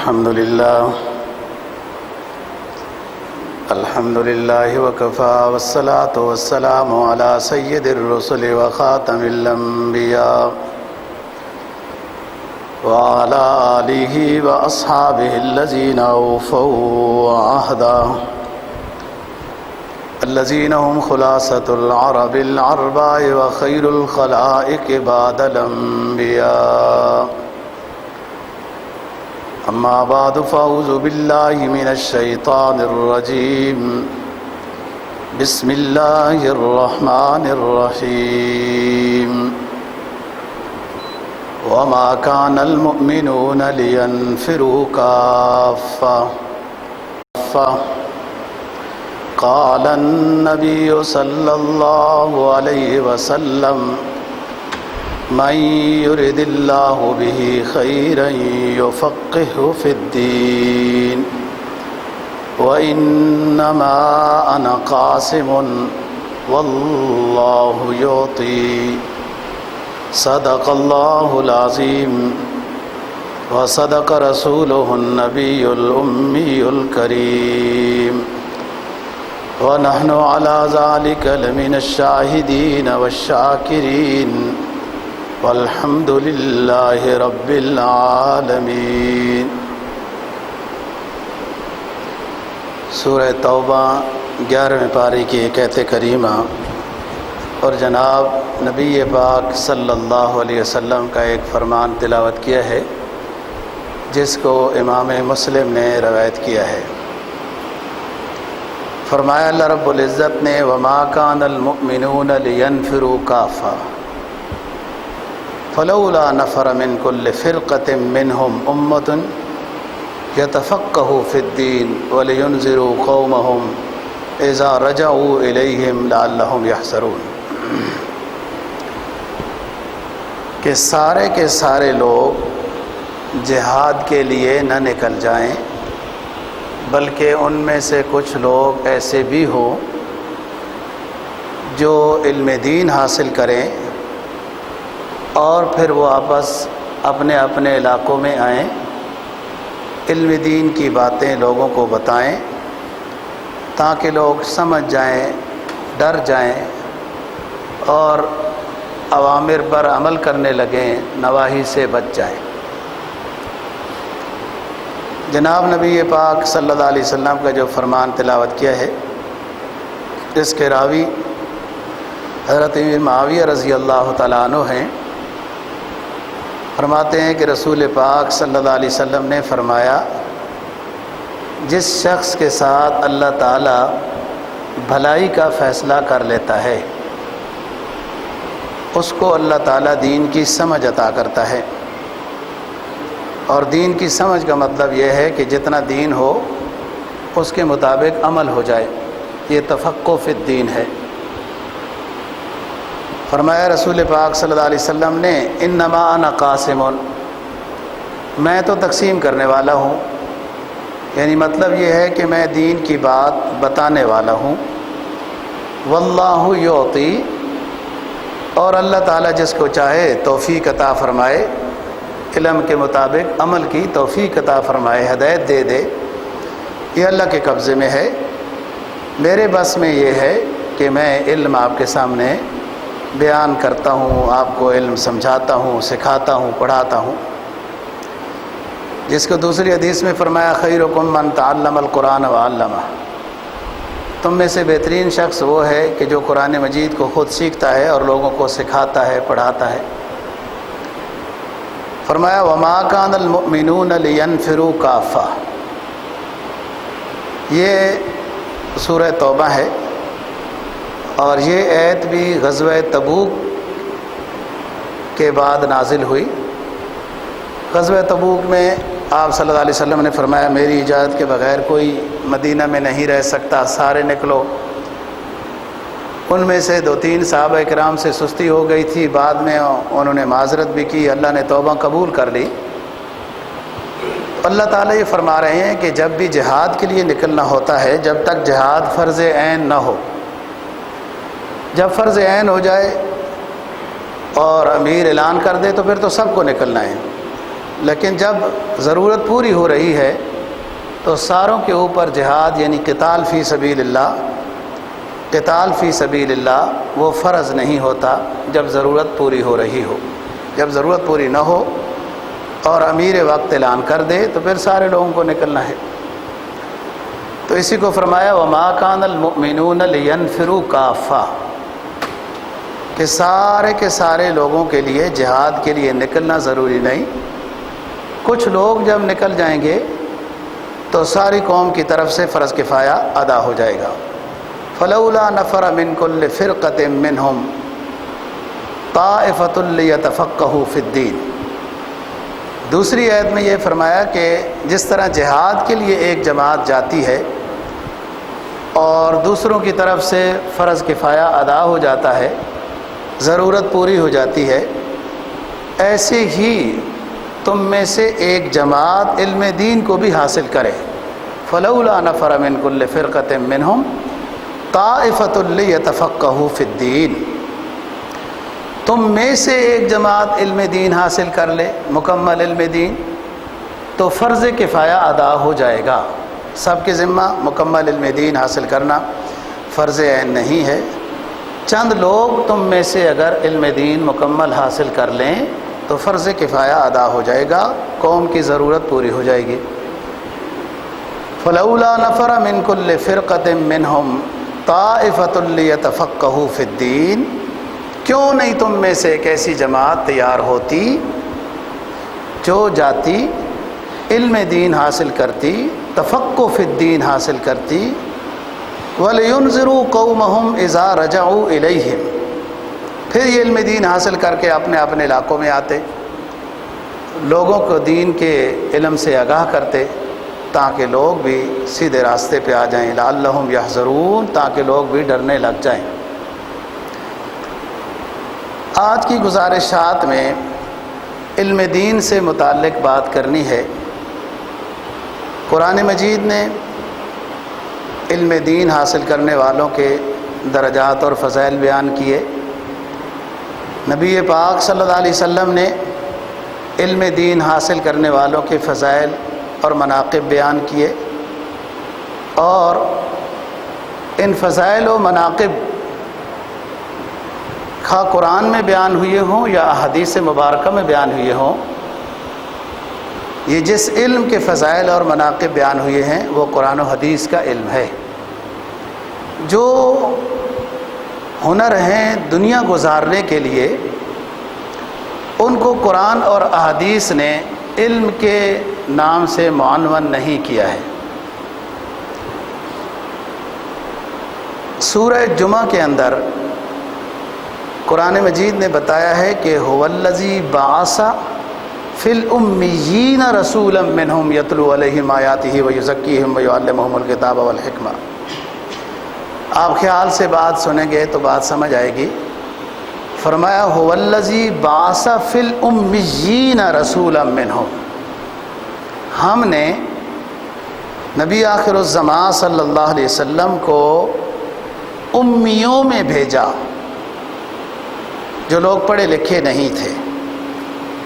الحمد لله وكفى والصلاة والسلام على سيد الرسل وخاتم الأنبياء وعلى آله وأصحابه الذين أوفوا عهدا الذين هم خلاصة العرب العرباء وخير الخلائق بعد الأنبياء أما بعد فأعوذ بالله من الشيطان الرجيم بسم الله الرحمن الرحيم وما كان المؤمنون لينفروا كافة قال النبي صلى الله عليه وسلم من يرد الله به خيرا يفقهه في الدين وإنما أنا قاسم والله يعطي صدق الله العظيم وصدق رسوله النبي الأمي الكريم ونحن على ذلك لمن الشاهدين والشاكرين والحمد للہ رب العالمین۔ سورہ توبہ 11ویں پارے کی ایک آیت کریمہ اور جناب نبی پاک صلی اللہ علیہ وسلم کا ایک فرمان تلاوت کیا ہے جس کو امام مسلم نے روایت کیا ہے۔ فرمایا اللہ رب العزت نے وما كان المؤمنون لينفروا كافة فلولا نفر من كل فرقة منهم أمة يتفقهوا في الدين ولينذروا قومهم إذا رجعوا إليهم لعلهم يحذرون، کہ سارے کے سارے لوگ جہاد کے لیے نہ نکل جائیں بلکہ ان میں سے کچھ لوگ ایسے بھی ہوں جو علم دین حاصل کریں اور پھر وہ واپس اپنے اپنے علاقوں میں آئیں، علم دین کی باتیں لوگوں کو بتائیں تاکہ لوگ سمجھ جائیں، ڈر جائیں اور اوامر پر عمل کرنے لگیں، نواہی سے بچ جائیں۔ جناب نبی پاک صلی اللہ علیہ وسلم کا جو فرمان تلاوت کیا ہے اس کے راوی حضرت معاویہ رضی اللہ تعالیٰ عنہ ہیں۔ فرماتے ہیں کہ رسول پاک صلی اللہ علیہ وسلم نے فرمایا جس شخص کے ساتھ اللہ تعالیٰ بھلائی کا فیصلہ کر لیتا ہے اس کو اللہ تعالیٰ دین کی سمجھ عطا کرتا ہے، اور دین کی سمجھ کا مطلب یہ ہے کہ جتنا دین ہو اس کے مطابق عمل ہو جائے، یہ تفقہ فی الدین ہے۔ فرمایا رسول پاک صلی اللہ علیہ وسلم نے انما انا قاسم، میں تو تقسیم کرنے والا ہوں، یعنی مطلب یہ ہے کہ میں دین کی بات بتانے والا ہوں۔ واللہ یعطی، اور اللہ تعالیٰ جس کو چاہے توفیق عطا فرمائے، علم کے مطابق عمل کی توفیق عطا فرمائے، ہدایت دے دے، یہ اللہ کے قبضے میں ہے۔ میرے بس میں یہ ہے کہ میں علم آپ کے سامنے بیان کرتا ہوں، آپ کو علم سمجھاتا ہوں، سکھاتا ہوں، پڑھاتا ہوں۔ جس کو دوسری حدیث میں فرمایا خیرکم من تعلم القرآن وعلمہ، تم میں سے بہترین شخص وہ ہے کہ جو قرآن مجید کو خود سیکھتا ہے اور لوگوں کو سکھاتا ہے، پڑھاتا ہے۔ فرمایا وما كان المؤمنون لينفروا كافة، یہ سورہ توبہ ہے اور یہ آیت بھی غزوہ تبوک کے بعد نازل ہوئی۔ غزوہ تبوک میں آپ صلی اللہ علیہ وسلم نے فرمایا میری اجازت کے بغیر کوئی مدینہ میں نہیں رہ سکتا، سارے نکلو۔ ان میں سے 2-3 صحابہ کرام سے سستی ہو گئی تھی، بعد میں انہوں نے معذرت بھی کی، اللہ نے توبہ قبول کر لی۔ اللہ تعالیٰ یہ فرما رہے ہیں کہ جب بھی جہاد کے لیے نکلنا ہوتا ہے، جب تک جہاد فرض عین نہ ہو، جب فرض عین ہو جائے اور امیر اعلان کر دے تو پھر تو سب کو نکلنا ہے، لیکن جب ضرورت پوری ہو رہی ہے تو ساروں کے اوپر جہاد یعنی قتال فی سبیل اللہ وہ فرض نہیں ہوتا جب ضرورت پوری ہو رہی ہو۔ جب ضرورت پوری نہ ہو اور امیر وقت اعلان کر دے تو پھر سارے لوگوں کو نکلنا ہے۔ تو اسی کو فرمایا وما کان المؤمنون لینفروا کافہ، کہ سارے کے سارے لوگوں کے لیے جہاد کے لیے نکلنا ضروری نہیں، کچھ لوگ جب نکل جائیں گے تو ساری قوم کی طرف سے فرض کفایہ ادا ہو جائے گا۔ فلولا نفر من کل فرقۃ منہم طائفۃ لیتفقہوا فی الدین۔ دوسری آیت میں یہ فرمایا کہ جس طرح جہاد کے لیے ایک جماعت جاتی ہے اور دوسروں کی طرف سے فرض کفایہ ادا ہو جاتا ہے، ضرورت پوری ہو جاتی ہے، ایسے ہی تم میں سے ایک جماعت علم دین کو بھی حاصل کرے۔ فلولا نفر من کل فرقۃ منہم طائفۃ لیتفقہوا فی الدین، تم میں سے ایک جماعت علم دین حاصل کر لے، مکمل علم دین، تو فرض کفایہ ادا ہو جائے گا۔ سب کے ذمہ مکمل علم دین حاصل کرنا فرض عین نہیں ہے، چند لوگ تم میں سے اگر علم دین مکمل حاصل کر لیں تو فرض کفایہ ادا ہو جائے گا، قوم کی ضرورت پوری ہو جائے گی۔ فلولا نفر من کل فرقۃ منہم طائفۃ لیتفقہوا فی الدین، کیوں نہیں تم میں سے ایک ایسی جماعت تیار ہوتی جو جاتی، علم دین حاصل کرتی، تفقہ فی الدین حاصل کرتی، وَلِيُنذِرُوا قَوْمَهُمْ إِذَا رَجَعُوا إِلَيْهِمْ، پھر یہ علم دین حاصل کر کے اپنے اپنے علاقوں میں آتے، لوگوں کو دین کے علم سے آگاہ کرتے تاکہ لوگ بھی سیدھے راستے پہ آ جائیں، لعلہم یحذرون، تاکہ لوگ بھی ڈرنے لگ جائیں۔ آج کی گزارشات میں علم دین سے متعلق بات کرنی ہے۔ قرآن مجید نے علم دین حاصل کرنے والوں کے درجات اور فضائل بیان کیے، نبی پاک صلی اللہ علیہ وسلم نے علم دین حاصل کرنے والوں کے فضائل اور مناقب بیان کیے، اور ان فضائل و مناقب خواہ قرآن میں بیان ہوئے ہوں یا احادیث مبارکہ میں بیان ہوئے ہوں، یہ جس علم کے فضائل اور مناقب بیان ہوئے ہیں وہ قرآن و حدیث کا علم ہے۔ جو ہنر ہیں دنیا گزارنے کے لیے، ان کو قرآن اور احادیث نے علم کے نام سے معنون نہیں کیا ہے۔ سورہ جمعہ کے اندر قرآن مجید نے بتایا ہے کہ هو الذی بعث فی الامیین رسولا منہم یتلو علیہم آیاتہ ویزکیہم ویعلمہم الکتاب والحکمہ۔ آپ خیال سے بات سنیں گے تو بات سمجھ آئے گی۔ فرمایا هو الذی بعث فی الامیین رسولا منہم، ہم نے نبی آخر الزمان صلی اللہ علیہ وسلم کو امیوں میں بھیجا، جو لوگ پڑھے لکھے نہیں تھے۔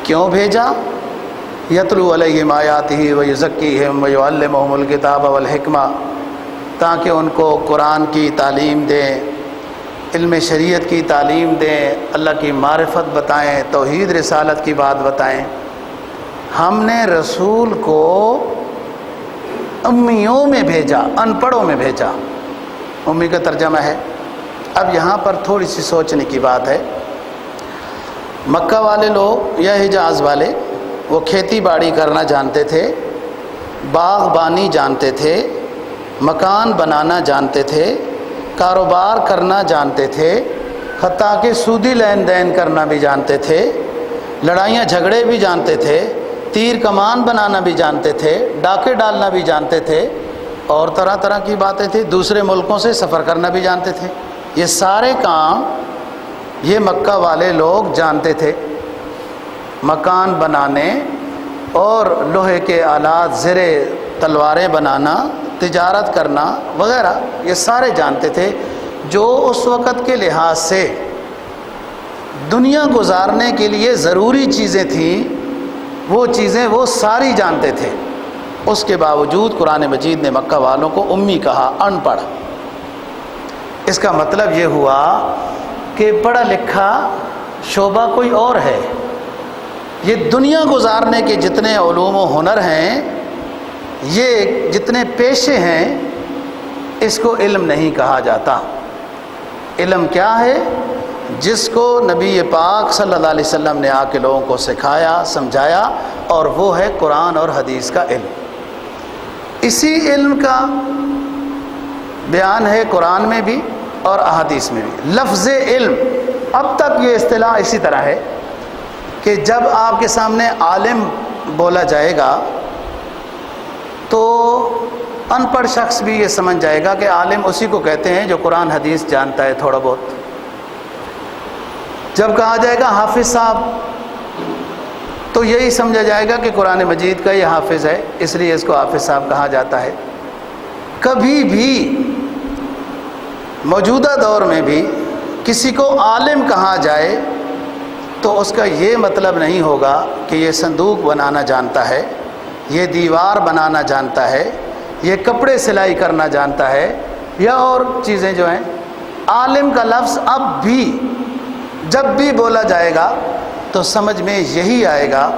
کیوں بھیجا؟ یتلو علیہم آیاتہ ویزکیہم ویعلمہم الکتاب والحکمہ، تاکہ ان کو قرآن کی تعلیم دیں، علم شریعت کی تعلیم دیں، اللہ کی معرفت بتائیں، توحید رسالت کی بات بتائیں۔ ہم نے رسول کو امیوں میں بھیجا، ان پڑھوں میں بھیجا۔ امی کا ترجمہ ہے۔ اب یہاں پر تھوڑی سی سوچنے کی بات ہے۔ مکہ والے لوگ یا حجاز والے، وہ کھیتی باڑی کرنا جانتے تھے، باغبانی جانتے تھے، مکان بنانا جانتے تھے، کاروبار کرنا جانتے تھے، حتیٰ کہ سودی لین دین کرنا بھی جانتے تھے، لڑائیاں جھگڑے بھی جانتے تھے، تیر کمان بنانا بھی جانتے تھے، ڈاکے ڈالنا بھی جانتے تھے، اور طرح طرح کی باتیں تھیں، دوسرے ملکوں سے سفر کرنا بھی جانتے تھے۔ یہ سارے کام یہ مکہ والے لوگ جانتے تھے۔ مکان بنانے اور لوہے کے آلات، زرے تلواریں بنانا، تجارت کرنا وغیرہ، یہ سارے جانتے تھے۔ جو اس وقت کے لحاظ سے دنیا گزارنے کے لیے ضروری چیزیں تھیں، وہ چیزیں وہ ساری جانتے تھے، اس کے باوجود قرآن مجید نے مکہ والوں کو امی کہا، ان پڑھ۔ اس کا مطلب یہ ہوا کہ پڑھا لکھا شعبہ کوئی اور ہے، یہ دنیا گزارنے کے جتنے علوم و ہنر ہیں، یہ جتنے پیشے ہیں، اس کو علم نہیں کہا جاتا۔ علم کیا ہے؟ جس کو نبی پاک صلی اللہ علیہ وسلم نے آ کے لوگوں کو سکھایا، سمجھایا، اور وہ ہے قرآن اور حدیث کا علم۔ اسی علم کا بیان ہے قرآن میں بھی اور احادیث میں بھی۔ لفظ علم، اب تک یہ اصطلاح اسی طرح ہے کہ جب آپ کے سامنے عالم بولا جائے گا تو ان پڑھ شخص بھی یہ سمجھ جائے گا کہ عالم اسی کو کہتے ہیں جو قرآن حدیث جانتا ہے تھوڑا بہت۔ جب کہا جائے گا حافظ صاحب تو یہی سمجھا جائے گا کہ قرآن مجید کا یہ حافظ ہے، اس لیے اس کو حافظ صاحب کہا جاتا ہے۔ کبھی بھی موجودہ دور میں بھی کسی کو عالم کہا جائے تو اس کا یہ مطلب نہیں ہوگا کہ یہ صندوق بنانا جانتا ہے، یہ دیوار بنانا جانتا ہے، یہ کپڑے سلائی کرنا جانتا ہے، یا اور چیزیں جو ہیں۔ عالم کا لفظ اب بھی جب بھی بولا جائے گا تو سمجھ میں یہی آئے گا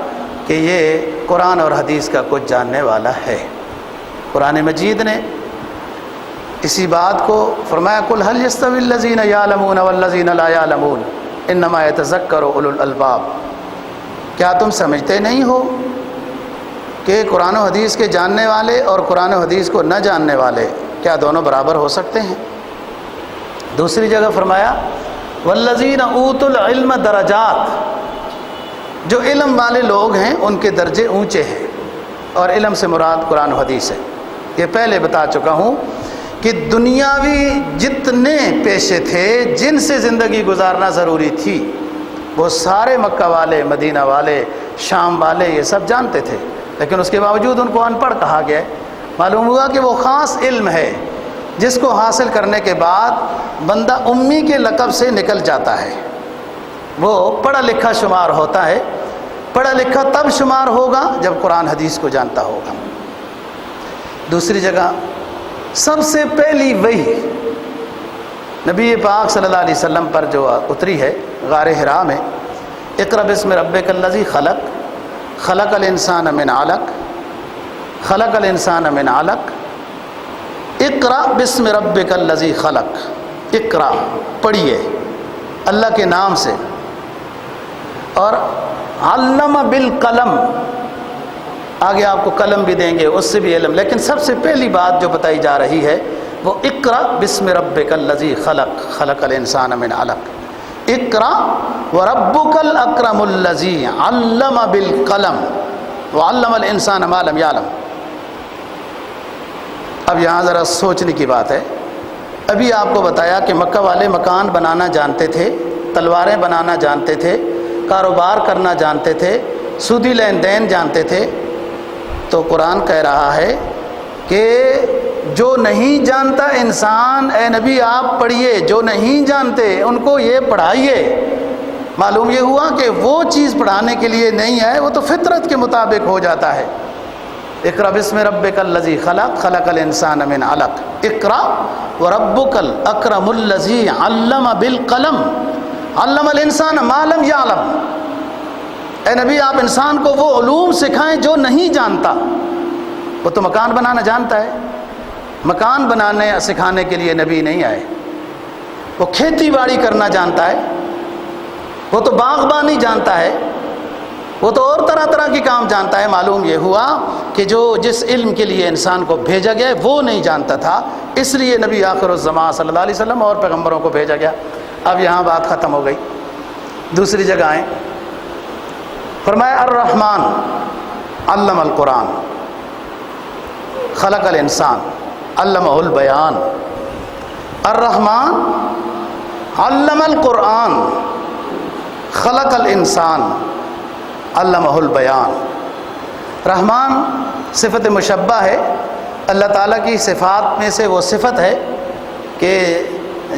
کہ یہ قرآن اور حدیث کا کچھ جاننے والا ہے۔ قرآن مجید نے اسی بات کو فرمایا، قل هل يستوي الذين يعلمون والذين لا يعلمون انما يتذكر اولو الالباب۔ کیا تم سمجھتے نہیں ہو کہ قرآن و حدیث کے جاننے والے اور قرآن و حدیث کو نہ جاننے والے کیا دونوں برابر ہو سکتے ہیں؟ دوسری جگہ فرمایا والذین اوتوا العلم درجات، جو علم والے لوگ ہیں ان کے درجے اونچے ہیں، اور علم سے مراد قرآن و حدیث ہے۔ یہ پہلے بتا چکا ہوں کہ دنیاوی جتنے پیشے تھے جن سے زندگی گزارنا ضروری تھی وہ سارے مکہ والے، مدینہ والے، شام والے یہ سب جانتے تھے، لیکن اس کے باوجود ان کو ان پڑھ کہا گیا۔ معلوم ہوا کہ وہ خاص علم ہے جس کو حاصل کرنے کے بعد بندہ امی کے لقب سے نکل جاتا ہے، وہ پڑھا لکھا شمار ہوتا ہے۔ پڑھا لکھا تب شمار ہوگا جب قرآن حدیث کو جانتا ہوگا۔ دوسری جگہ سب سے پہلی وحی نبی پاک صلی اللہ علیہ وسلم پر جو اتری ہے غار حرا میں، اقرأ باسم ربک الذی خلق، خلق الانسان من علق، خلق الانسان من علق، اقرأ باسم ربک الذی خلق، اقرأ پڑھیے اللہ کے نام سے، اور علم بالقلم، آگے آپ کو قلم بھی دیں گے، اس سے بھی علم، لیکن سب سے پہلی بات جو بتائی جا رہی ہے وہ اقرأ باسم ربک الذی خلق، خلق الانسان من علق، اقرأ وربک الاکرم الذی علم بالقلم وعلم الانسان ما لم یعلم۔ اب یہاں ذرا سوچنے کی بات ہے۔ ابھی آپ کو بتایا کہ مکہ والے مکان بنانا جانتے تھے، تلواریں بنانا جانتے تھے، کاروبار کرنا جانتے تھے، سودی لین دین جانتے تھے، تو قرآن کہہ رہا ہے کہ جو نہیں جانتا انسان، اے نبی آپ پڑھیے، جو نہیں جانتے ان کو یہ پڑھائیے۔ معلوم یہ ہوا کہ وہ چیز پڑھانے کے لیے نہیں ہے، وہ تو فطرت کے مطابق ہو جاتا ہے۔ اقرأ باسم ربک الذی خلق، خلق الانسان من علق، اقرأ وربک الاکرم الذی علم بالقلم، علم الانسان ما لم یعلم۔ اے نبی آپ انسان کو وہ علوم سکھائیں جو نہیں جانتا۔ وہ تو مکان بنانا جانتا ہے، مکان بنانے سکھانے کے لیے نبی نہیں آئے۔ وہ کھیتی باڑی کرنا جانتا ہے، وہ تو باغبانی جانتا ہے، وہ تو اور طرح طرح کی کام جانتا ہے۔ معلوم یہ ہوا کہ جو جس علم کے لیے انسان کو بھیجا گیا وہ نہیں جانتا تھا، اس لیے نبی آخر الزمان صلی اللہ علیہ وسلم اور پیغمبروں کو بھیجا گیا۔ اب یہاں بات ختم ہو گئی۔ دوسری جگہ آئیں، فرمایا الرحمن علم القرآن، خلق الانسان علمہ البیان۔ الرحمن علم القرآن، خلق الانسان علمہ البیان۔ رحمان صفت مشبہ ہے، اللہ تعالیٰ کی صفات میں سے وہ صفت ہے کہ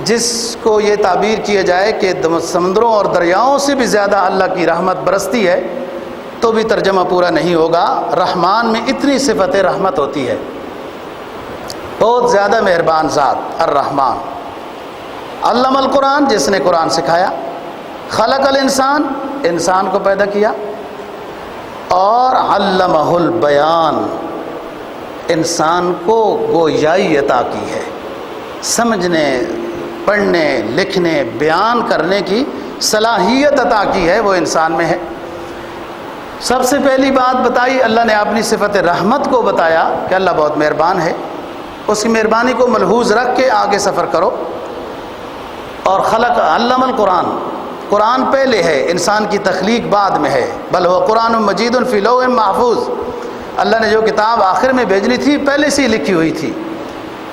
جس کو یہ تعبیر کیا جائے کہ سمندروں اور دریاؤں سے بھی زیادہ اللہ کی رحمت برستی ہے، تو بھی ترجمہ پورا نہیں ہوگا۔ رحمان میں اتنی صفت رحمت ہوتی ہے، بہت زیادہ مہربان ذات الرحمن۔ علم القرآن، جس نے قرآن سکھایا، خلق الانسان، انسان کو پیدا کیا، اور علمہ البیان، انسان کو گویائی عطا کی ہے، سمجھنے، پڑھنے، لکھنے، بیان کرنے کی صلاحیت عطا کی ہے، وہ انسان میں ہے۔ سب سے پہلی بات بتائی اللہ نے اپنی صفت رحمت کو بتایا کہ اللہ بہت مہربان ہے، اس کی مہربانی کو ملحوظ رکھ کے آگے سفر کرو۔ اور خلق علم القرآن، قرآن پہلے ہے، انسان کی تخلیق بعد میں ہے، بل وہ قرآن مجید فی لوح محفوظ، اللہ نے جو کتاب آخر میں بھیجنی تھی پہلے سے ہی لکھی ہوئی تھی۔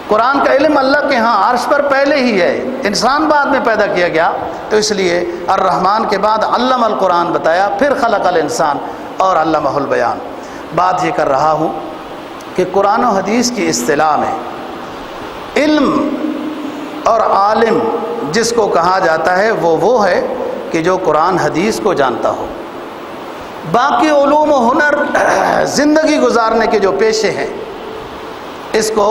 قرآن کا علم اللہ کے ہاں عرش پر پہلے ہی ہے، انسان بعد میں پیدا کیا گیا، تو اس لیے الرحمن کے بعد علم القرآن بتایا، پھر خلق الانسان اور علمہ البیان۔ بات یہ کر رہا ہوں کہ قرآن و حدیث کی اصطلاح میں علم اور عالم جس کو کہا جاتا ہے وہ ہے کہ جو قرآن حدیث کو جانتا ہو۔ باقی علوم و ہنر زندگی گزارنے کے جو پیشے ہیں، اس کو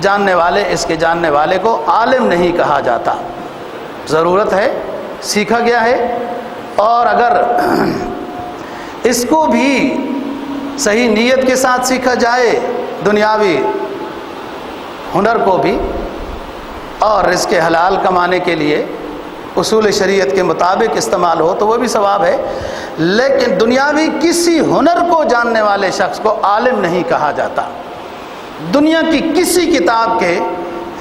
جاننے والے، اس کے جاننے والے کو عالم نہیں کہا جاتا۔ ضرورت ہے، سیکھا گیا ہے، اور اگر اس کو بھی صحیح نیت کے ساتھ سیکھا جائے، دنیاوی ہنر کو بھی، اور رزق حلال کمانے کے لیے اصول شریعت کے مطابق استعمال ہو تو وہ بھی ثواب ہے، لیکن دنیاوی کسی ہنر کو جاننے والے شخص کو عالم نہیں کہا جاتا۔ دنیا کی کسی کتاب کے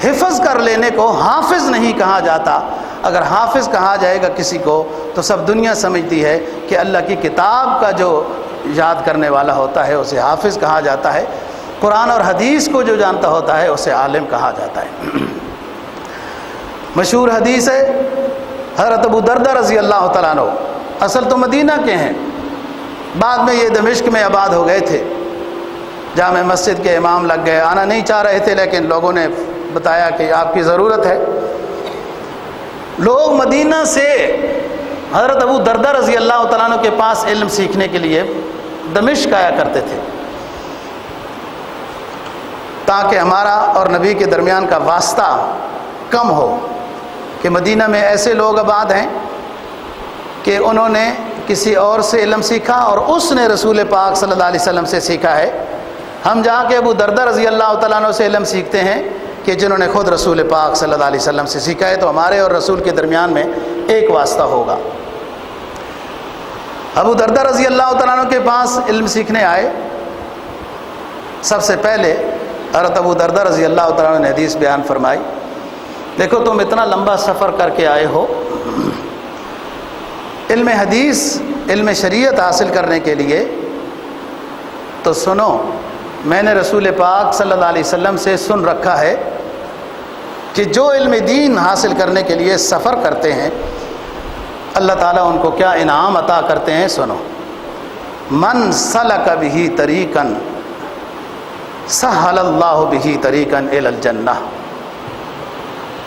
حفظ کر لینے کو حافظ نہیں کہا جاتا۔ اگر حافظ کہا جائے گا کسی کو تو سب دنیا سمجھتی ہے کہ اللہ کی کتاب کا جو یاد کرنے والا ہوتا ہے اسے حافظ کہا جاتا ہے، قرآن اور حدیث کو جو جانتا ہوتا ہے اسے عالم کہا جاتا ہے۔ مشہور حدیث ہے، حضرت ابو دردہ رضی اللہ تعالیٰ عنہ اصل تو مدینہ کے ہیں، بعد میں یہ دمشق میں آباد ہو گئے تھے، جامع مسجد کے امام لگ گئے، آنا نہیں چاہ رہے تھے لیکن لوگوں نے بتایا کہ آپ کی ضرورت ہے۔ لوگ مدینہ سے حضرت ابو دردہ رضی اللہ تعالیٰ عنہ کے پاس علم سیکھنے کے لیے دمشق آیا کرتے تھے، تاکہ ہمارا اور نبی کے درمیان کا واسطہ کم ہو، کہ مدینہ میں ایسے لوگ آباد ہیں کہ انہوں نے کسی اور سے علم سیکھا اور اس نے رسول پاک صلی اللہ علیہ وسلم سے سیکھا ہے، ہم جا کے ابو دردہ رضی اللہ تعالیٰ عنہ سے علم سیکھتے ہیں کہ جنہوں نے خود رسول پاک صلی اللہ علیہ وسلم سے سیکھا ہے، تو ہمارے اور رسول کے درمیان میں ایک واسطہ ہوگا۔ ابو دردہ رضی اللہ تعالیٰ عنہ کے پاس علم سیکھنے آئے، سب سے پہلے حضرت ابو دردہ رضی اللہ تعالیٰ عنہ نے حدیث بیان فرمائی، دیکھو تم اتنا لمبا سفر کر کے آئے ہو، علم حدیث، علم شریعت حاصل کرنے کے لیے، تو سنو، میں نے رسول پاک صلی اللہ علیہ وسلم سے سن رکھا ہے کہ جو علم دین حاصل کرنے کے لیے سفر کرتے ہیں اللہ تعالیٰ ان کو کیا انعام عطا کرتے ہیں، سنو۔ من سلک بہ طریقا سہل اللہ بہ طریقا الی الجنہ،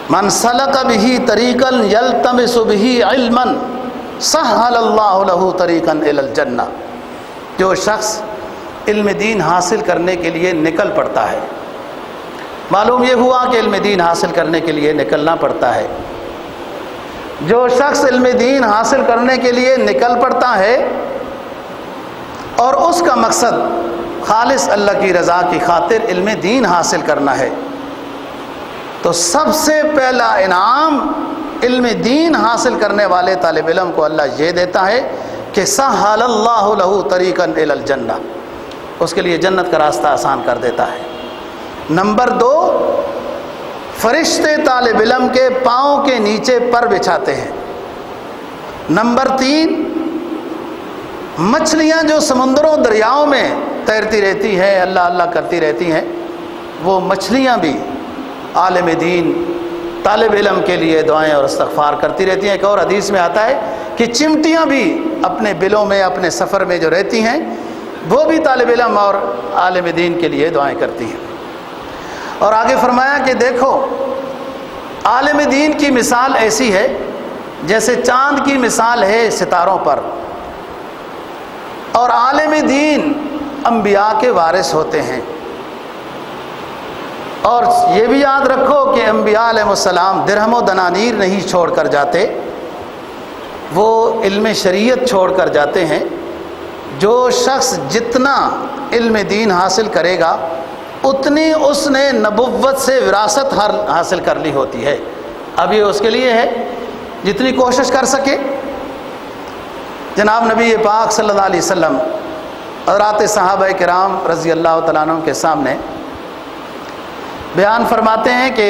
من سلک بہ طریقا یلتمس بہ علما سہل اللہ لہ طریقا الی الجنہ، جو شخص علم دین حاصل کرنے کے لیے نکل پڑتا ہے، معلوم یہ ہوا کہ علم دین حاصل کرنے کے لیے نکلنا پڑتا ہے، جو شخص علم دین حاصل کرنے کے لیے نکل پڑتا ہے اور اس کا مقصد خالص اللہ کی رضا کی خاطر علم دین حاصل کرنا ہے، تو سب سے پہلا انعام علم دین حاصل کرنے والے طالب علم کو اللہ یہ دیتا ہے کہ سہل اللہ لہ طریقا الی الجنہ، اس کے لیے جنت کا راستہ آسان کر دیتا ہے۔ نمبر 2، فرشتے طالب علم کے پاؤں کے نیچے پر بچھاتے ہیں۔ نمبر 3، مچھلیاں جو سمندروں دریاؤں میں تیرتی رہتی ہیں، اللہ اللہ کرتی رہتی ہیں، وہ مچھلیاں بھی عالم دین طالب علم کے لیے دعائیں اور استغفار کرتی رہتی ہیں۔ ایک اور حدیث میں آتا ہے کہ چمٹیاں بھی اپنے بلوں میں، اپنے سفر میں جو رہتی ہیں، وہ بھی طالب علم اور عالم دین کے لیے دعائیں کرتی ہیں۔ اور آگے فرمایا کہ دیکھو، عالم دین کی مثال ایسی ہے جیسے چاند کی مثال ہے ستاروں پر، اور عالم دین انبیاء کے وارث ہوتے ہیں۔ اور یہ بھی یاد رکھو کہ انبیاء علیہ السلام درہم و دنانیر نہیں چھوڑ کر جاتے، وہ علم شریعت چھوڑ کر جاتے ہیں۔ جو شخص جتنا علم دین حاصل کرے گا اتنی اس نے نبوت سے وراثت حاصل کر لی ہوتی ہے۔ اب یہ اس کے لیے ہے جتنی کوشش کر سکے۔ جناب نبی پاک صلی اللہ علیہ وسلم حضرات صحابہ کرام رضی اللہ تعالیٰ عنہ کے سامنے بیان فرماتے ہیں کہ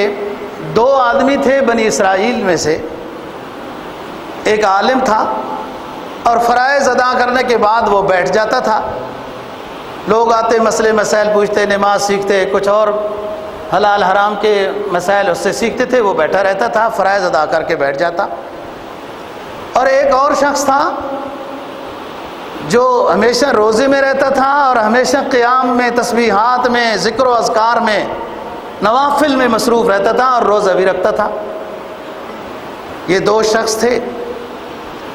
2 آدمی تھے بنی اسرائیل میں سے، ایک عالم تھا اور فرائض ادا کرنے کے بعد وہ بیٹھ جاتا تھا۔ لوگ آتے مسئلے مسائل پوچھتے، نماز سیکھتے، کچھ اور حلال حرام کے مسائل اس سے سیکھتے تھے، وہ بیٹھا رہتا تھا، فرائض ادا کر کے بیٹھ جاتا۔ اور ایک اور شخص تھا جو ہمیشہ روزے میں رہتا تھا اور ہمیشہ قیام میں، تسبیحات میں، ذکر و اذکار میں، نوافل میں مصروف رہتا تھا اور روزہ بھی رکھتا تھا۔ یہ 2 شخص تھے۔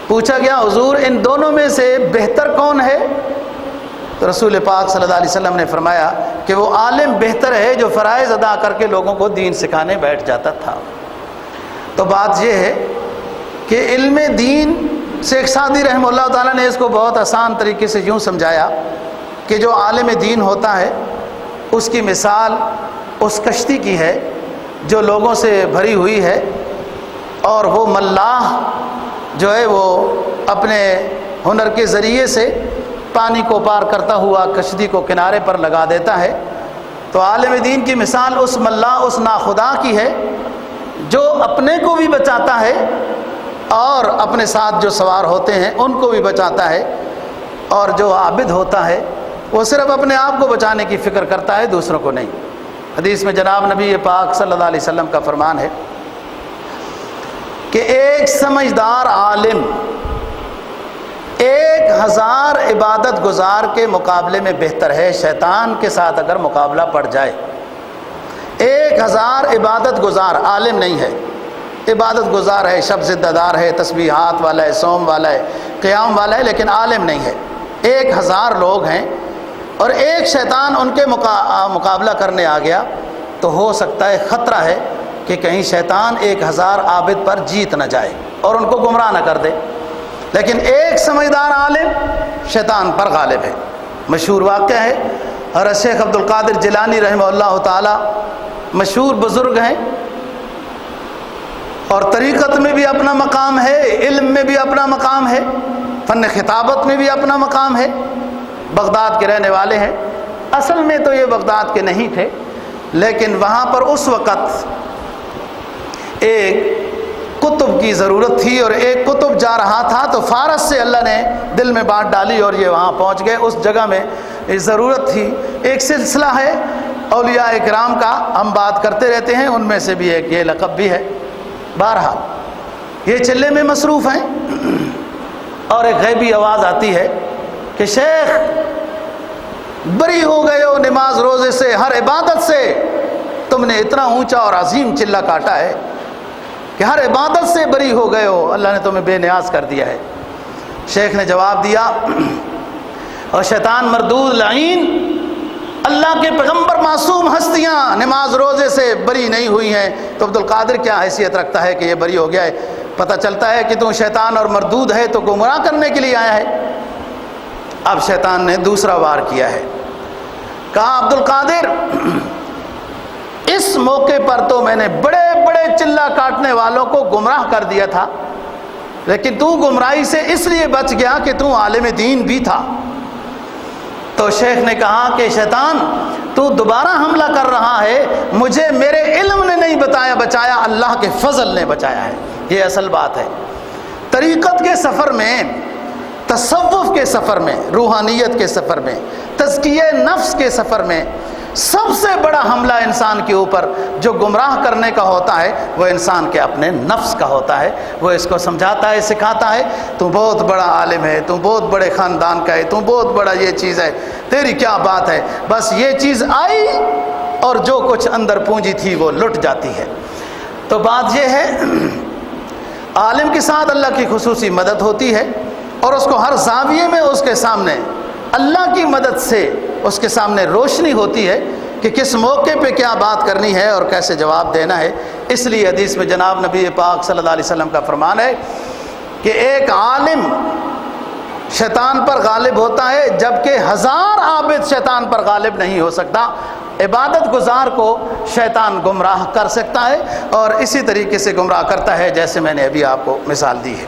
پوچھا گیا حضور ان دونوں میں سے بہتر کون ہے؟ تو رسول پاک صلی اللہ علیہ وسلم نے فرمایا کہ وہ عالم بہتر ہے جو فرائض ادا کر کے لوگوں کو دین سکھانے بیٹھ جاتا تھا۔ تو بات یہ ہے کہ علم دین شیخ سعدی رحمہ اللہ تعالیٰ نے اس کو بہت آسان طریقے سے یوں سمجھایا کہ جو عالم دین ہوتا ہے اس کی مثال اس کشتی کی ہے جو لوگوں سے بھری ہوئی ہے، اور وہ ملاح جو ہے وہ اپنے ہنر کے ذریعے سے پانی کو پار کرتا ہوا کشتی کو کنارے پر لگا دیتا ہے۔ تو عالم دین کی مثال اس ملاح، اس ناخدا کی ہے جو اپنے کو بھی بچاتا ہے اور اپنے ساتھ جو سوار ہوتے ہیں ان کو بھی بچاتا ہے، اور جو عابد ہوتا ہے وہ صرف اپنے آپ کو بچانے کی فکر کرتا ہے، دوسروں کو نہیں۔ حدیث میں جناب نبی پاک صلی اللہ علیہ وسلم کا فرمان ہے کہ ایک سمجھدار عالم 1000 عبادت گزار کے مقابلے میں بہتر ہے، شیطان کے ساتھ اگر مقابلہ پڑ جائے۔ 1000 عبادت گزار، عالم نہیں ہے، عبادت گزار ہے، شب زندہ دار ہے، تسبیحات والا ہے، صوم والا ہے، قیام والا ہے، لیکن عالم نہیں ہے۔ 1000 لوگ ہیں اور ایک شیطان ان کے مقابلہ کرنے آ گیا تو ہو سکتا ہے، خطرہ ہے کہ کہیں شیطان 1000 عابد پر جیت نہ جائے اور ان کو گمراہ نہ کر دے، لیکن ایک سمجھدار عالم شیطان پر غالب ہے۔ مشہور واقعہ ہے، حضرت شیخ عبد القادر جیلانی رحمہ اللہ تعالی مشہور بزرگ ہیں اور طریقت میں بھی اپنا مقام ہے، علم میں بھی اپنا مقام ہے، فن خطابت میں بھی اپنا مقام ہے۔ بغداد کے رہنے والے ہیں، اصل میں تو یہ بغداد کے نہیں تھے، لیکن وہاں پر اس وقت ایک کتب کی ضرورت تھی اور ایک کتب جا رہا تھا، تو فارس سے اللہ نے دل میں بات ڈالی اور یہ وہاں پہنچ گئے۔ اس جگہ میں ضرورت تھی۔ ایک سلسلہ ہے اولیاء اکرام کا، ہم بات کرتے رہتے ہیں، ان میں سے بھی ایک یہ لقب بھی ہے۔ بہرحال یہ چلے میں مصروف ہیں اور ایک غیبی آواز آتی ہے کہ شیخ بری ہو گئے ہو نماز روزے سے، ہر عبادت سے، تم نے اتنا اونچا اور عظیم چلہ کاٹا ہے کہ ہر عبادت سے بری ہو گئے ہو، اللہ نے تمہیں بے نیاز کر دیا ہے۔ شیخ نے جواب دیا، اور شیطان مردود لعین، اللہ کے پیغمبر معصوم ہستیاں نماز روزے سے بری نہیں ہوئی ہیں، تو عبد القادر کیا حیثیت رکھتا ہے کہ یہ بری ہو گیا ہے؟ پتہ چلتا ہے کہ تو شیطان اور مردود ہے، تو گمراہ کرنے کے لیے آیا ہے۔ اب شیطان نے دوسرا وار کیا ہے، کہا عبد القادر اس موقع پر تو میں نے بڑے بڑے چلہ کاٹنے والوں کو گمراہ کر دیا تھا، لیکن تو گمراہی سے اس لیے بچ گیا کہ تو عالم دین بھی تھا۔ تو شیخ نے کہا کہ شیطان تو دوبارہ حملہ کر رہا ہے، مجھے میرے علم نے نہیں بچایا، اللہ کے فضل نے بچایا ہے۔ یہ اصل بات ہے۔ طریقت کے سفر میں، تصوف کے سفر میں، روحانیت کے سفر میں، تزکیہ نفس کے سفر میں سب سے بڑا حملہ انسان کے اوپر جو گمراہ کرنے کا ہوتا ہے وہ انسان کے اپنے نفس کا ہوتا ہے۔ وہ اس کو سمجھاتا ہے، سکھاتا ہے، تو بہت بڑا عالم ہے، تو بہت بڑے خاندان کا ہے، تو بہت بڑا یہ چیز ہے، تیری کیا بات ہے، بس یہ چیز آئی اور جو کچھ اندر پونجی تھی وہ لٹ جاتی ہے۔ تو بات یہ ہے، عالم کے ساتھ اللہ کی خصوصی مدد ہوتی ہے اور اس کو ہر زاویے میں اس کے سامنے اللہ کی مدد سے اس کے سامنے روشنی ہوتی ہے کہ کس موقع پہ کیا بات کرنی ہے اور کیسے جواب دینا ہے۔ اس لیے حدیث میں جناب نبی پاک صلی اللہ علیہ وسلم کا فرمان ہے کہ ایک عالم شیطان پر غالب ہوتا ہے جبکہ 1000 عابد شیطان پر غالب نہیں ہو سکتا۔ عبادت گزار کو شیطان گمراہ کر سکتا ہے اور اسی طریقے سے گمراہ کرتا ہے جیسے میں نے ابھی آپ کو مثال دی ہے۔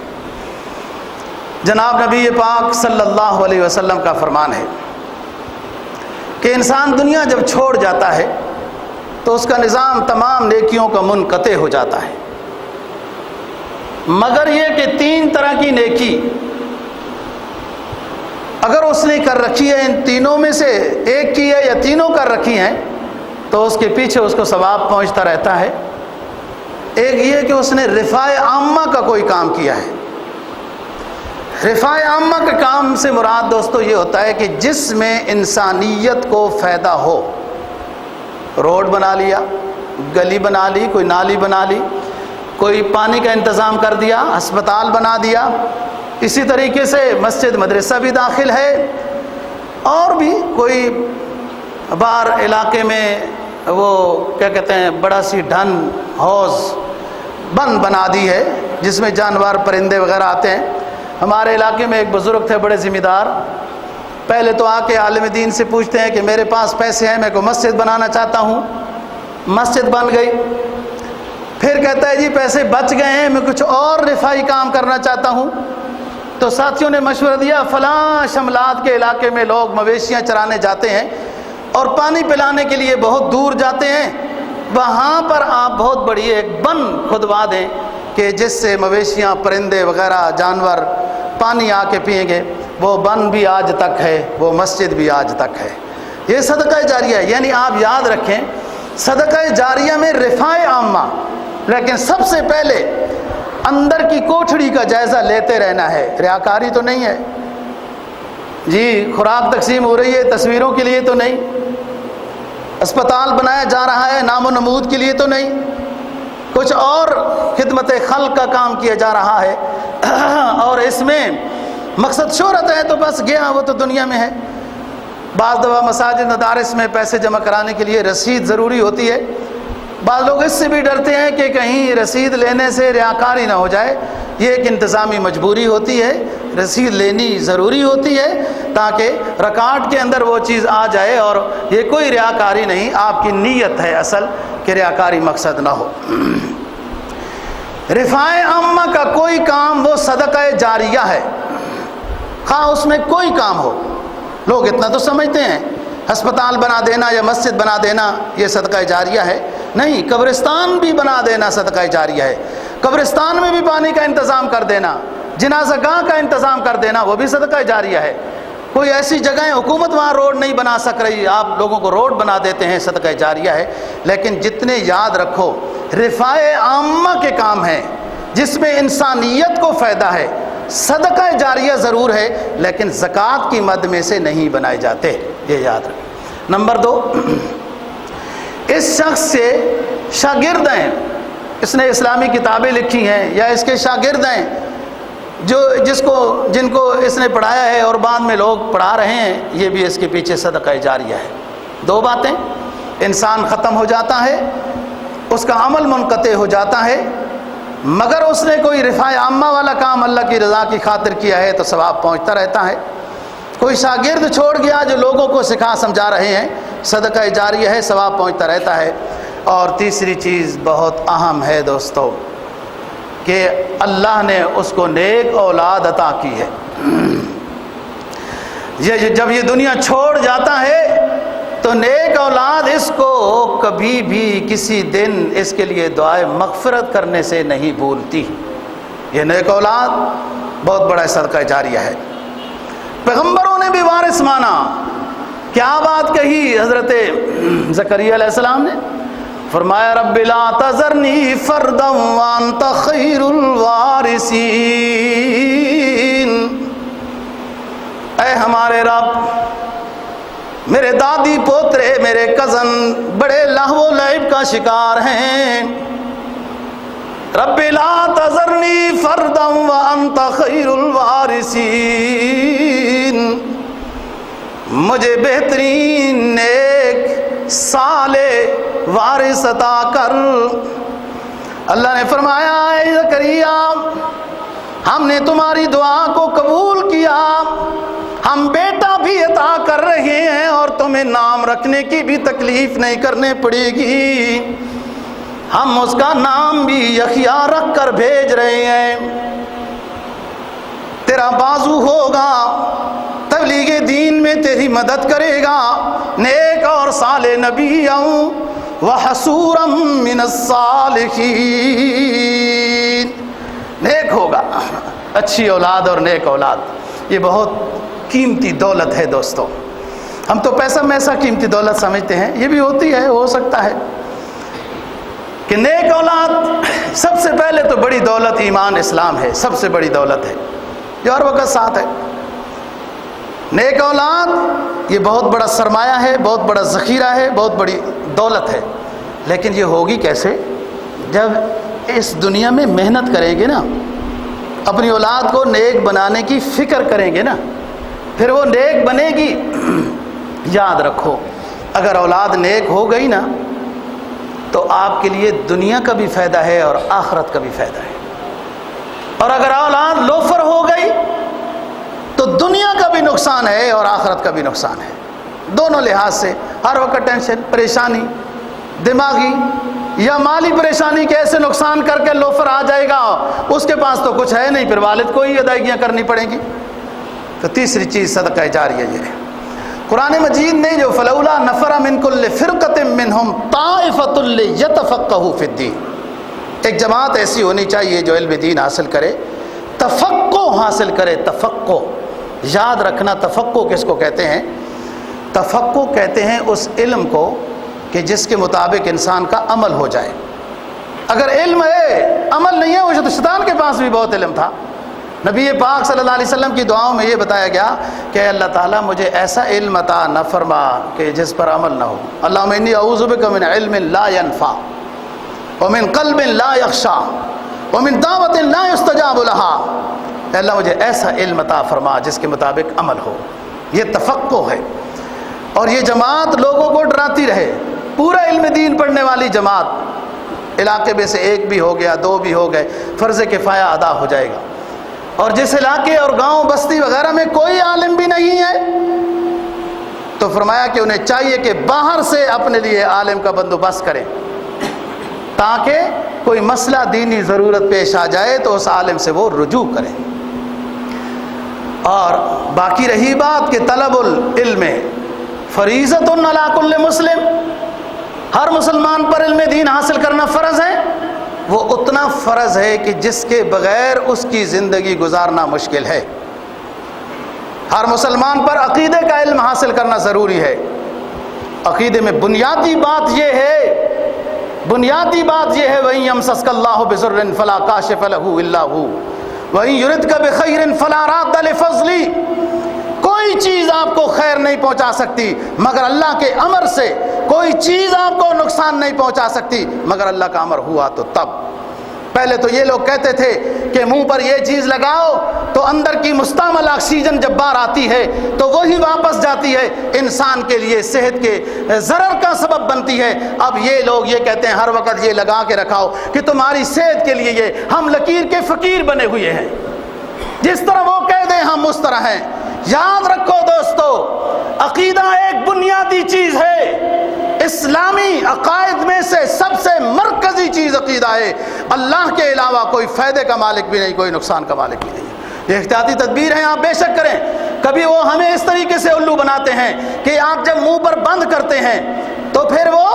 جناب نبی پاک صلی اللہ علیہ وسلم کا فرمان ہے کہ انسان دنیا جب چھوڑ جاتا ہے تو اس کا نظام تمام نیکیوں کا منقطع ہو جاتا ہے، مگر یہ کہ 3 طرح کی نیکی اگر اس نے کر رکھی ہے، ان تینوں میں سے ایک کی ہے یا تینوں کر رکھی ہیں، تو اس کے پیچھے اس کو ثواب پہنچتا رہتا ہے۔ ایک یہ کہ اس نے رفاع عامہ کا کوئی کام کیا ہے۔ رفاع عامہ کے کام سے مراد دوستو یہ ہوتا ہے کہ جس میں انسانیت کو فائدہ ہو۔ روڈ بنا لیا، گلی بنا لی، کوئی نالی بنا لی، کوئی پانی کا انتظام کر دیا، ہسپتال بنا دیا، اسی طریقے سے مسجد مدرسہ بھی داخل ہے، اور بھی کوئی باہر علاقے میں وہ کیا کہتے ہیں بڑا سی ڈھن حوض بنا دی ہے جس میں جانور پرندے وغیرہ آتے ہیں۔ ہمارے علاقے میں ایک بزرگ تھے بڑے ذمہ دار، پہلے تو آ کے عالم دین سے پوچھتے ہیں کہ میرے پاس پیسے ہیں، میں کو مسجد بنانا چاہتا ہوں۔ مسجد بن گئی، پھر کہتا ہے جی پیسے بچ گئے ہیں، میں کچھ اور رفاعی کام کرنا چاہتا ہوں۔ تو ساتھیوں نے مشورہ دیا فلاں شملات کے علاقے میں لوگ مویشیاں چرانے جاتے ہیں اور پانی پلانے کے لیے بہت دور جاتے ہیں، وہاں پر آپ بہت بڑی ایک بن کھدوا دیں کہ جس سے مویشیاں پرندے وغیرہ جانور پانی آ کے پئیں گے۔ وہ بن بھی آج تک ہے، وہ مسجد بھی آج تک ہے۔ یہ صدقہ جاریہ ہے، یعنی آپ یاد رکھیں صدقہ جاریہ میں رفاع عامہ، لیکن سب سے پہلے اندر کی کوٹھڑی کا جائزہ لیتے رہنا ہے، ریاکاری تو نہیں ہے جی، خوراک تقسیم ہو رہی ہے تصویروں کے لیے تو نہیں، اسپتال بنایا جا رہا ہے نام و نمود کے لیے تو نہیں، کچھ اور خدمت خلق کا کام کیا جا رہا ہے اور اس میں مقصد شہرت ہے تو بس گیا وہ تو دنیا میں ہے۔ بعض دفعہ مساجد مدارس میں پیسے جمع کرانے کے لیے رسید ضروری ہوتی ہے، بعض لوگ اس سے بھی ڈرتے ہیں کہ کہیں رسید لینے سے ریاکاری نہ ہو جائے۔ یہ ایک انتظامی مجبوری ہوتی ہے، رسید لینی ضروری ہوتی ہے تاکہ ریکارڈ کے اندر وہ چیز آ جائے، اور یہ کوئی ریاکاری نہیں، آپ کی نیت ہے اصل کہ ریاکاری مقصد نہ ہو۔ رفاع عامہ کا کوئی کام وہ صدقہ جاریہ ہے، خواہ اس میں کوئی کام ہو۔ لوگ اتنا تو سمجھتے ہیں ہسپتال بنا دینا یا مسجد بنا دینا یہ صدقہ جاریہ ہے، نہیں، قبرستان بھی بنا دینا صدقہ جاریہ ہے، قبرستان میں بھی پانی کا انتظام کر دینا، جنازہ گاہ کا انتظام کر دینا، وہ بھی صدقہ جاریہ ہے۔ کوئی ایسی جگہیں حکومت وہاں روڈ نہیں بنا سک رہی، آپ لوگوں کو روڈ بنا دیتے ہیں، صدقہ جاریہ ہے۔ لیکن جتنے یاد رکھو رفاع عامہ کے کام ہیں جس میں انسانیت کو فائدہ ہے، صدقہ جاریہ ضرور ہے لیکن زکوٰۃ کی مد میں سے نہیں بنائے جاتے، یہ یاد رکھیں۔ نمبر 2، اس شخص سے شاگرد ہیں، اس نے اسلامی کتابیں لکھی ہیں یا اس کے شاگرد ہیں جن کو اس نے پڑھایا ہے اور بعد میں لوگ پڑھا رہے ہیں، یہ بھی اس کے پیچھے صدقہ جاریہ ہے۔ 2 باتیں، انسان ختم ہو جاتا ہے، اس کا عمل منقطع ہو جاتا ہے، مگر اس نے کوئی رفاع عامہ والا کام اللہ کی رضا کی خاطر کیا ہے تو ثواب پہنچتا رہتا ہے۔ کوئی شاگرد چھوڑ گیا جو لوگوں کو سکھا سمجھا رہے ہیں، صدقہ جاریہ ہے، ثواب پہنچتا رہتا ہے۔ اور تیسری چیز بہت اہم ہے دوستو کہ اللہ نے اس کو نیک اولاد عطا کی ہے۔ جب یہ دنیا چھوڑ جاتا ہے تو نیک اولاد اس کو کبھی بھی کسی دن اس کے لیے دعائے مغفرت کرنے سے نہیں بھولتی۔ یہ نیک اولاد بہت بڑا صدقہ جاریہ ہے۔ پیغمبروں نے بھی وارث مانا، کیا بات کہی حضرت زکریا علیہ السلام نے؟ فرمایا رب لا تذرنی فردا وانت خیر الوارثین، اے ہمارے رب، میرے دادی پوترے میرے کزن بڑے لہو و لعب کا شکار ہیں، رب لا تذرنی فردا وانت خیر الوارثین، مجھے بہترین نیک صالح وارث عطا کر۔ اللہ نے فرمایا اے زکریا ہم نے تمہاری دعا کو قبول کیا، ہم بیٹا بھی عطا کر رہے ہیں اور تمہیں نام رکھنے کی بھی تکلیف نہیں کرنے پڑے گی، ہم اس کا نام بھی یحییٰ رکھ کر بھیج رہے ہیں۔ تیرا بازو ہوگا، تبلیغ دین میں تیری مدد کرے گا، نیک اور صالح نبی وحصورا من الصالحین، نیک ہوگا، اچھی اولاد اور نیک اولاد یہ بہت قیمتی دولت ہے دوستو۔ ہم تو پیسہ میسا قیمتی دولت سمجھتے ہیں، یہ بھی ہوتی ہے، ہو سکتا ہے کہ نیک اولاد سب سے پہلے تو بڑی دولت ایمان اسلام ہے، سب سے بڑی دولت ہے جو ہر وقت ساتھ ہے۔ نیک اولاد یہ بہت بڑا سرمایہ ہے، بہت بڑا ذخیرہ ہے، بہت بڑی دولت ہے، لیکن یہ ہوگی کیسے؟ جب اس دنیا میں محنت کریں گے نا، اپنی اولاد کو نیک بنانے کی فکر کریں گے نا، پھر وہ نیک بنے گی۔ یاد رکھو اگر اولاد نیک ہو گئی نا تو آپ کے لیے دنیا کا بھی فائدہ ہے اور آخرت کا بھی فائدہ ہے، اور اگر اولاد لوفر ہو گئی تو دنیا کا بھی نقصان ہے اور آخرت کا بھی نقصان ہے، دونوں لحاظ سے۔ ہر وقت ٹینشن، پریشانی، دماغی یا مالی پریشانی کے ایسے نقصان کر کے لوفر آ جائے گا، اس کے پاس تو کچھ ہے نہیں، پھر والد کو ہی ادائیگیاں کرنی پڑیں گی۔ تو تیسری چیز صدقہ جاریہ یہ ہے۔ قرآن مجید نے جو فلولا نفر من کل فرقۃ منہم طائفۃ لیتفقہوا فی الدین، ایک جماعت ایسی ہونی چاہیے جو علم دین حاصل کرے، تفقہ حاصل کرے۔ تفقہ یاد رکھنا، تفقہ کس کو کہتے ہیں؟ تفقہ کہتے ہیں اس علم کو کہ جس کے مطابق انسان کا عمل ہو جائے۔ اگر علم ہے عمل نہیں ہے، وہ تو شیطان کے پاس بھی بہت علم تھا۔ نبی پاک صلی اللہ علیہ وسلم کی دعاؤں میں یہ بتایا گیا کہ اللہ تعالیٰ مجھے ایسا علم عطا نہ فرما کہ جس پر عمل نہ ہو۔ اللہم انی اعوذ بک من علم لا ینفع ومن قلب لا یخشع ومن دعوت لا یستجاب لها۔ اللہ مجھے ایسا علم عطا فرما جس کے مطابق عمل ہو۔ یہ تفقہ ہے، اور یہ جماعت لوگوں کو ڈراتی رہے۔ پورا علم دین پڑھنے والی جماعت، علاقے میں سے ایک بھی ہو گیا، دو بھی ہو گئے، فرض کفایہ ادا ہو جائے گا۔ اور جس علاقے اور گاؤں بستی وغیرہ میں کوئی عالم بھی نہیں ہے تو فرمایا کہ انہیں چاہیے کہ باہر سے اپنے لیے عالم کا بندوبست کریں، تاکہ کوئی مسئلہ دینی ضرورت پیش آ جائے تو اس عالم سے وہ رجوع کریں۔ اور باقی رہی بات کہ طلب العلم فریضۃ علی کل مسلم، ہر مسلمان پر علم دین حاصل کرنا فرض ہے، وہ اتنا فرض ہے کہ جس کے بغیر اس کی زندگی گزارنا مشکل ہے۔ ہر مسلمان پر عقیدے کا علم حاصل کرنا ضروری ہے۔ عقیدے میں بنیادی بات یہ ہے، وَإِن يَمْسَسْكَ اللَّهُ بِضُرٍّ فَلَا كَاشِفَ لَهُ إِلَّا هُوَ وَإِن يُرِدْكَ بِخَيْرٍ فَلَا رَادَّ لِفَضْلِهِ۔ کوئی چیز آپ کو خیر نہیں پہنچا سکتی مگر اللہ کے امر سے، کوئی چیز آپ کو نقصان نہیں پہنچا سکتی مگر اللہ کا امر ہوا تو تب۔ پہلے تو یہ لوگ کہتے تھے کہ منہ پر یہ چیز لگاؤ تو اندر کی مستعمل آکسیجن جب باہر آتی ہے تو وہی واپس جاتی ہے، انسان کے لیے صحت کے ضرر کا سبب بنتی ہے۔ اب یہ لوگ یہ کہتے ہیں ہر وقت یہ لگا کے رکھاؤ کہ تمہاری صحت کے لیے یہ ہم لکیر کے فقیر بنے ہوئے ہیں، جس طرح وہ کہہ دیں ہم اس طرح ہیں۔ یاد رکھو دوستو، عقیدہ ایک بنیادی چیز ہے، اسلامی عقائد میں سے سب سے مرکزی چیز عقیدہ ہے۔ اللہ کے علاوہ کوئی فائدے کا مالک بھی نہیں، کوئی نقصان کا مالک بھی نہیں۔ یہ احتیاطی تدبیر ہیں، آپ بے شک کریں۔ کبھی وہ ہمیں اس طریقے سے الو بناتے ہیں کہ آپ جب منہ پر بند کرتے ہیں تو پھر وہ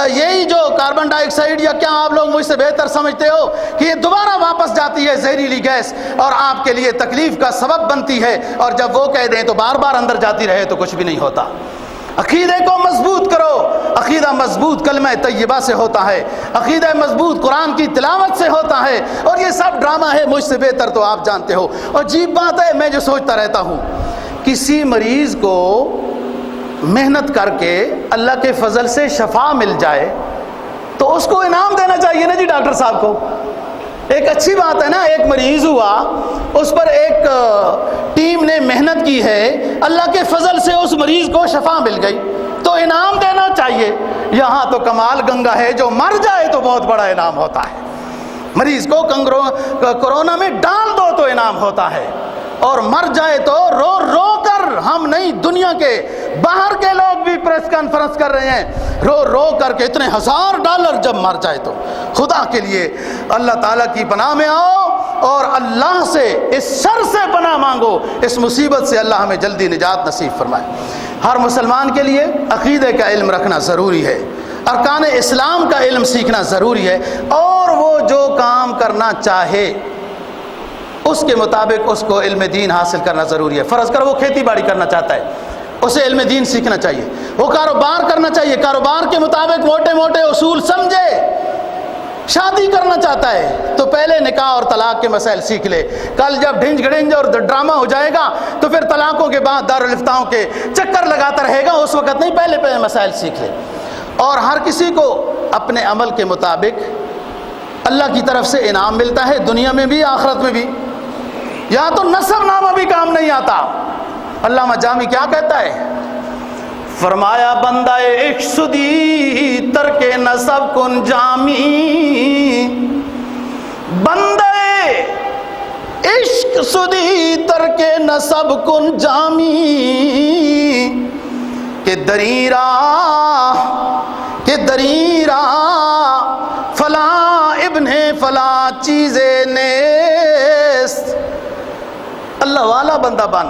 یہی جو کاربن ڈائی آکسائڈ یا کیا آپ لوگ مجھ سے بہتر سمجھتے ہو کہ یہ دوبارہ واپس جاتی ہے زہریلی گیس اور آپ کے لیے تکلیف کا سبب بنتی ہے، اور جب وہ کہہ دیں تو بار بار اندر جاتی رہے تو کچھ بھی نہیں ہوتا۔ عقیدے کو مضبوط کرو، عقیدہ مضبوط کلمہ طیبہ سے ہوتا ہے، عقیدہ مضبوط قرآن کی تلاوت سے ہوتا ہے، اور یہ سب ڈرامہ ہے، مجھ سے بہتر تو آپ جانتے ہو۔ اور عجیب بات ہے، میں جو سوچتا رہتا ہوں، کسی مریض کو محنت کر کے اللہ کے فضل سے شفا مل جائے تو اس کو انعام دینا چاہیے نا جی ڈاکٹر صاحب کو۔ ایک اچھی بات ہے نا، ایک مریض ہوا، اس پر ایک ٹیم نے محنت کی ہے، اللہ کے فضل سے اس مریض کو شفا مل گئی تو انعام دینا چاہیے۔ یہاں تو کمال گنگا ہے، جو مر جائے تو بہت بڑا انعام ہوتا ہے۔ مریض کو کورونا میں ڈال دو تو انعام ہوتا ہے، اور مر جائے تو رو رو کر، ہم نہیں دنیا کے باہر کے لوگ بھی پریس کانفرنس کر رہے ہیں، رو رو کر کے اتنے $1000 جب مر جائے تو خدا کے لیے اللہ تعالیٰ کی پناہ میں آؤ اور اللہ سے اس شر سے پناہ مانگو، اس مصیبت سے اللہ ہمیں جلدی نجات نصیب فرمائے۔ ہر مسلمان کے لیے عقیدے کا علم رکھنا ضروری ہے، ارکان اسلام کا علم سیکھنا ضروری ہے، اور وہ جو کام کرنا چاہے اس کے مطابق اس کو علم دین حاصل کرنا ضروری ہے۔ فرض کرو وہ کھیتی باڑی کرنا چاہتا ہے، اسے علم دین سیکھنا چاہیے۔ وہ کاروبار کرنا چاہیے، کاروبار کے مطابق موٹے موٹے اصول سمجھے۔ شادی کرنا چاہتا ہے تو پہلے نکاح اور طلاق کے مسائل سیکھ لے، کل جب ڈھنج گڑنج اور ڈرامہ ہو جائے گا تو پھر طلاقوں کے بعد دارالفتاؤں کے چکر لگاتا رہے گا، اس وقت نہیں، پہلے پہلے مسائل سیکھ لے۔ اور ہر کسی کو اپنے عمل کے مطابق اللہ کی طرف سے انعام ملتا ہے، دنیا میں بھی آخرت میں بھی۔ یا تو نسب نامہ بھی کام نہیں آتا۔ علامہ جامی کیا کہتا ہے؟ فرمایا بندہ عشق سدی ترک نسب کن جامی، بندہ عشق سدی ترک نسب کن جامی، کہ دریرا فلاں ابن فلاں چیزیں نیست۔ اللہ والا بندہ بن،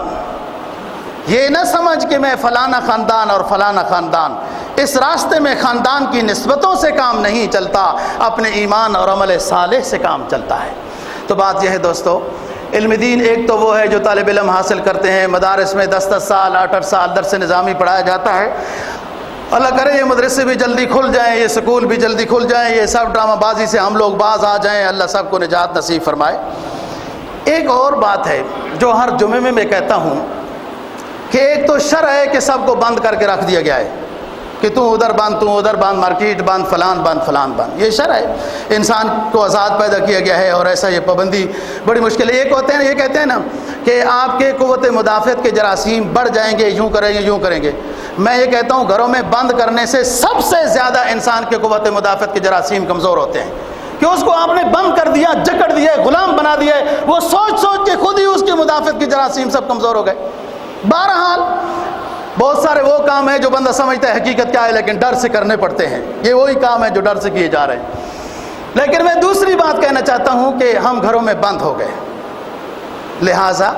یہ نہ سمجھ کہ میں فلانا خاندان اور فلانا خاندان، اس راستے میں خاندان کی نسبتوں سے کام نہیں چلتا، اپنے ایمان اور عمل صالح سے کام چلتا ہے۔ تو بات یہ ہے دوستو، علم دین ایک تو وہ ہے جو طالب علم حاصل کرتے ہیں، مدارس میں 10 سال 8 سال درس نظامی پڑھایا جاتا ہے۔ اللہ کرے یہ مدرسے بھی جلدی کھل جائیں، یہ سکول بھی جلدی کھل جائیں، یہ سب ڈرامہ بازی سے ہم لوگ باز آ جائیں، اللہ سب کو نجات نصیب فرمائے۔ ایک اور بات ہے جو ہر جمعے میں کہتا ہوں کہ ایک تو شرع ہے کہ سب کو بند کر کے رکھ دیا گیا ہے کہ تو ادھر بند، مارکیٹ بند، فلان بند، یہ شرع ہے۔ انسان کو آزاد پیدا کیا گیا ہے اور ایسا یہ پابندی بڑی مشکل ہے۔ یہ کہتے ہیں نا کہ آپ کے قوت مدافعت کے جراثیم بڑھ جائیں گے، یوں کریں گے۔ میں یہ کہتا ہوں گھروں میں بند کرنے سے سب سے زیادہ انسان کے قوت مدافعت کے جراثیم کمزور ہوتے ہیں، کہ اس کو آپ نے بند کر دیا، جکڑ دیا، غلام بنا دیا، وہ سوچ کے خود ہی اس کی مدافعت کی جراثیم سب کمزور ہو گئے۔ بہرحال بہت سارے وہ کام ہیں جو بندہ سمجھتا ہے حقیقت کیا ہے لیکن ڈر سے کرنے پڑتے ہیں، یہ وہی کام ہے جو ڈر سے کیے جا رہے ہیں۔ لیکن میں دوسری بات کہنا چاہتا ہوں کہ ہم گھروں میں بند ہو گئے، لہٰذا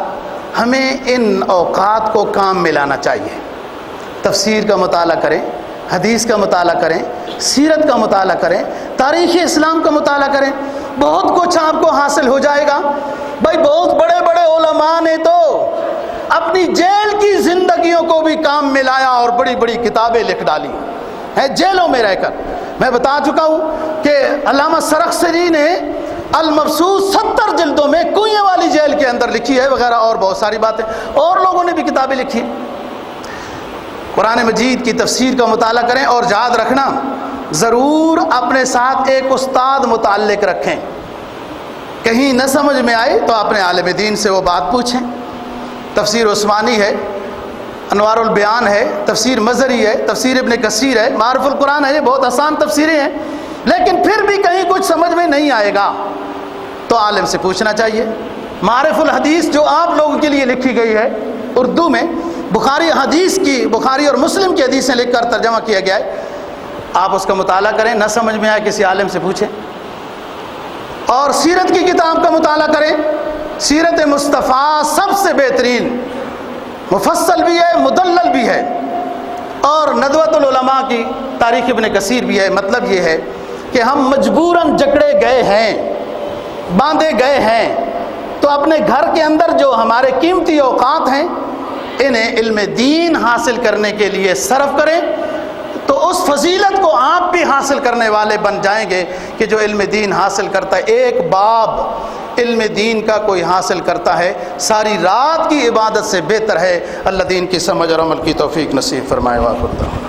ہمیں ان اوقات کو کام میں لانا چاہیے۔ تفسیر کا مطالعہ کریں، حدیث کا مطالعہ کریں، سیرت کا مطالعہ کریں، تاریخ اسلام کا مطالعہ کریں، بہت کچھ آپ کو حاصل ہو جائے گا۔ بھائی بہت بڑے بڑے علماء نے تو اپنی جیل کی زندگیوں کو بھی کام میں لایا اور بڑی بڑی کتابیں لکھ ڈالی ہیں جیلوں میں رہ کر۔ میں بتا چکا ہوں کہ علامہ سرخسی نے المبسوط 70 جلدوں میں کنویں والی جیل کے اندر لکھی ہے، وغیرہ اور بہت ساری باتیں، اور لوگوں نے بھی کتابیں لکھی۔ قرآن مجید کی تفسیر کا مطالعہ کریں، اور یاد رکھنا ضرور اپنے ساتھ ایک استاد متعلق رکھیں، کہیں نہ سمجھ میں آئے تو اپنے عالم دین سے وہ بات پوچھیں۔ تفسیر عثمانی ہے، انوار البیان ہے، تفسیر مظہری ہے، تفسیر ابن کثیر ہے، معارف القرآن ہے، یہ بہت آسان تفسیریں ہیں، لیکن پھر بھی کہیں کچھ سمجھ میں نہیں آئے گا تو عالم سے پوچھنا چاہیے۔ معارف الحدیث جو آپ لوگوں کے لیے لکھی گئی ہے اردو میں، بخاری اور مسلم کی حدیثیں لکھ کر ترجمہ کیا گیا ہے، آپ اس کا مطالعہ کریں، نہ سمجھ میں آئے کسی عالم سے پوچھیں۔ اور سیرت کی کتاب کا مطالعہ کریں، سیرت مصطفیٰ سب سے بہترین، مفصل بھی ہے، مدلل بھی ہے، اور ندوۃ العلماء کی تاریخ ابن کثیر بھی ہے۔ مطلب یہ ہے کہ ہم مجبوراً جکڑے گئے ہیں، باندھے گئے ہیں، تو اپنے گھر کے اندر جو ہمارے قیمتی اوقات ہیں انہیں علم دین حاصل کرنے کے لیے صرف کریں، تو اس فضیلت کو آپ بھی حاصل کرنے والے بن جائیں گے کہ جو علم دین حاصل کرتا ہے، ایک باب علم دین کا کوئی حاصل کرتا ہے ساری رات کی عبادت سے بہتر ہے۔ اللہ دین کی سمجھ اور عمل کی توفیق نصیب فرمائے۔ واقعہ